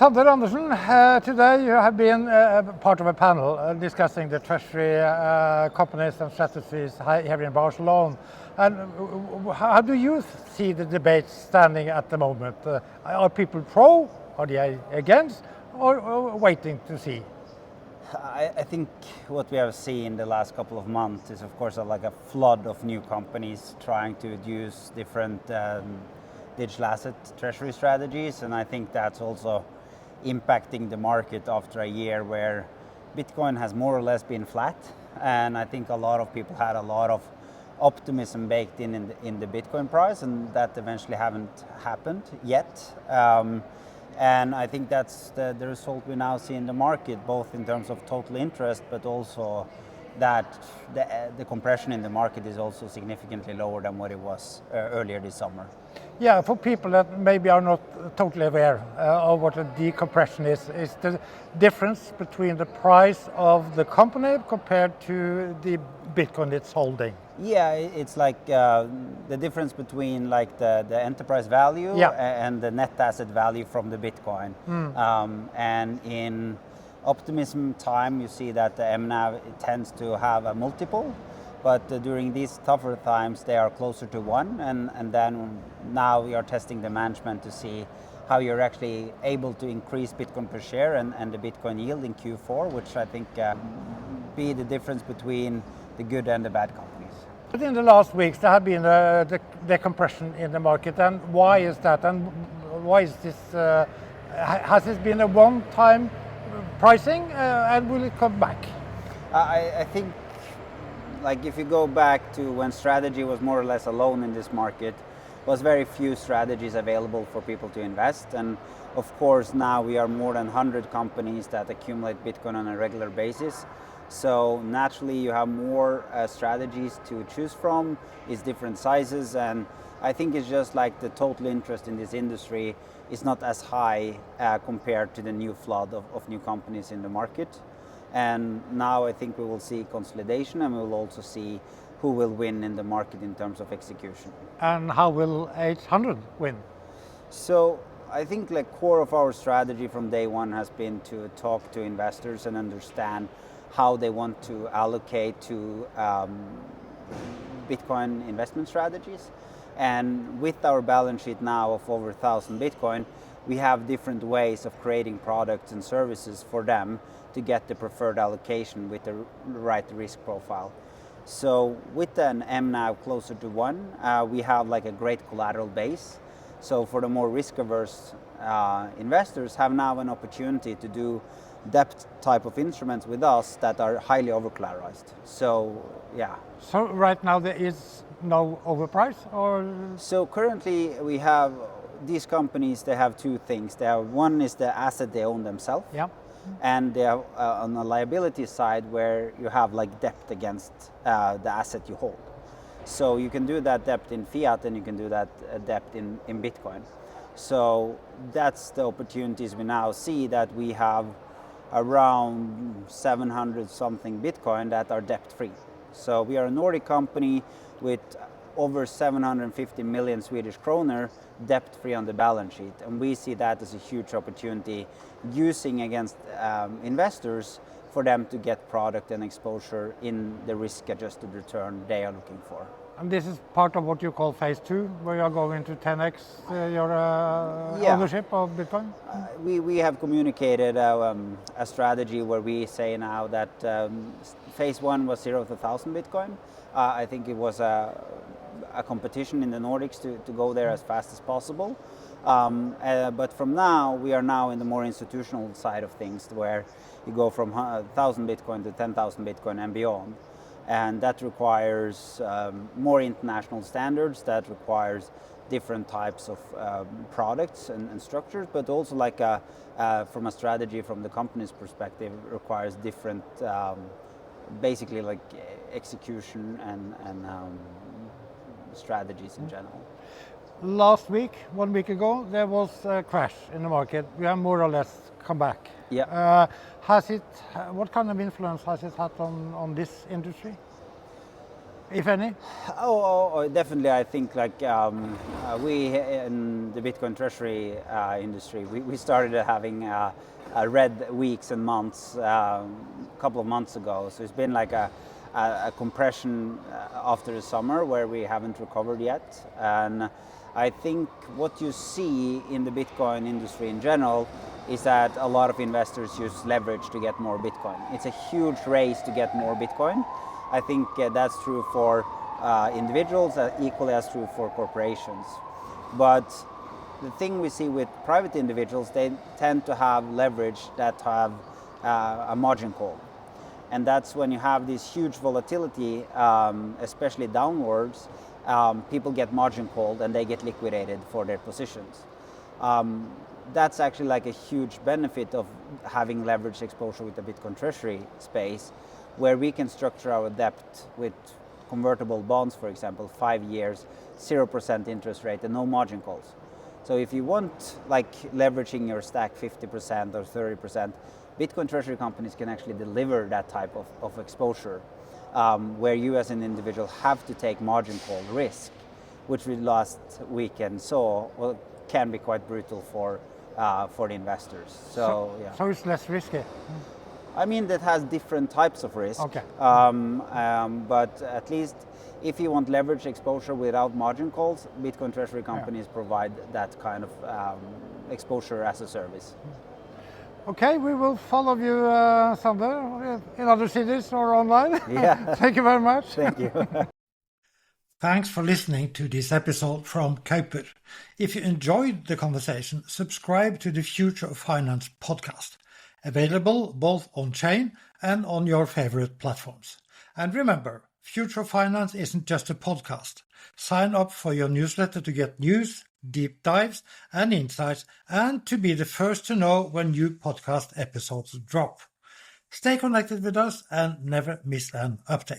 Sander Andersen, today you have been part of a panel discussing the Treasury companies and strategies here in Barcelona. And how do you see the debate standing at the moment? Are people pro, are they against, or waiting to see? I think what we have seen the last couple of months is, of course, like a flood of new companies trying to use different digital asset treasury strategies, and I think that's also impacting the market after a year where Bitcoin has more or less been flat, and I think a lot of people had a lot of optimism baked in the Bitcoin price, and that eventually haven't happened yet. And I think that's the result we now see in the market, both in terms of total interest, but also that the compression in the market is also significantly lower than what it was earlier this summer. Yeah, for people that maybe are not totally aware of what a decompression is the difference between the price of the company compared to the Bitcoin it's holding. Yeah, it's like the difference between like the enterprise value and the net asset value from the Bitcoin. And in optimism time, you see that the MNAV tends to have a multiple, but during these tougher times, they are closer to 1. And then now we are testing the management to see how you're actually able to increase Bitcoin per share and the Bitcoin yield in Q4, which I think be the difference between the good and the bad companies. But in the last weeks, there have been the compression in the market, and why is that? And why is this? Has this been a one-time pricing, and will it come back? I think, like if you go back to when strategy was more or less alone in this market, was very few strategies available for people to invest, and of course now we are more than 100 companies that accumulate Bitcoin on a regular basis. So naturally you have more strategies to choose from, it's different sizes, and I think it's just like the total interest in this industry is not as high compared to the new flood of new companies in the market. And now I think we will see consolidation, and we will also see who will win in the market in terms of execution. And how will H100 win? So I think like core of our strategy from day one has been to talk to investors and understand how they want to allocate to Bitcoin investment strategies. And with our balance sheet now of over 1,000 Bitcoin, we have different ways of creating products and services for them to get the preferred allocation with the right risk profile. So with an MNAV closer to 1, we have like a great collateral base. So for the more risk-averse investors have now an opportunity to do debt type of instruments with us that are highly over-collateralized. So yeah. So right now there is no overprice, or? So currently we have these companies, they have two things. They have, one is the asset they own themselves. Yeah. And they have on the liability side where you have like debt against the asset you hold. So you can do that debt in fiat and you can do that debt in Bitcoin. So that's the opportunities we now see, that we have around 700 something Bitcoin that are debt free. So we are a Nordic company with over 750 million Swedish kroner debt free on the balance sheet, and we see that as a huge opportunity using against investors for them to get product and exposure in the risk adjusted return they are looking for. And this is part of what you call phase 2, where you are going to 10x your ownership of Bitcoin? We have communicated a strategy where we say now that phase 1 was 0 to 1,000 Bitcoin. I think it was a competition in the Nordics to go there as fast as possible. But from now, we are now in the more institutional side of things, where you go from 1,000 Bitcoin to 10,000 Bitcoin and beyond. And that requires more international standards, that requires different types of products and structures, but also like from a strategy from the company's perspective, requires different, basically like execution and strategies in general. Last week, 1 week ago, there was a crash in the market. We have more or less come back. Yeah. What kind of influence has it had on this industry? if any? Oh, definitely. I think like we in the Bitcoin Treasury industry, we started having red weeks and months a couple of months ago. So it's been like a compression after the summer where we haven't recovered yet. And I think what you see in the Bitcoin industry in general is that a lot of investors use leverage to get more Bitcoin. It's a huge race to get more Bitcoin. I think that's true for individuals, equally as true for corporations. But the thing we see with private individuals, they tend to have leverage that have a margin call. And that's when you have this huge volatility, especially downwards, people get margin called and they get liquidated for their positions. That's actually like a huge benefit of having leverage exposure with the Bitcoin Treasury space, where we can structure our debt with convertible bonds, for example, 5 years, 0% interest rate and no margin calls. So if you want like leveraging your stack 50% or 30%, Bitcoin Treasury companies can actually deliver that type of exposure, where you as an individual have to take margin call risk, which we last weekend saw can be quite brutal for the investors. So it's less risky. I mean, that has different types of risk. Okay. But at least if you want leverage exposure without margin calls, Bitcoin Treasury companies provide that kind of exposure as a service. Okay, we will follow you, Sander, in other cities or online. Yeah. Thank you very much. Thank you. Thanks for listening to this episode from Kaupr. If you enjoyed the conversation, subscribe to the Future of Finance podcast, available both on-chain and on your favorite platforms. And remember, Future of Finance isn't just a podcast. Sign up for your newsletter to get news, deep dives, and insights, and to be the first to know when new podcast episodes drop. Stay connected with us and never miss an update.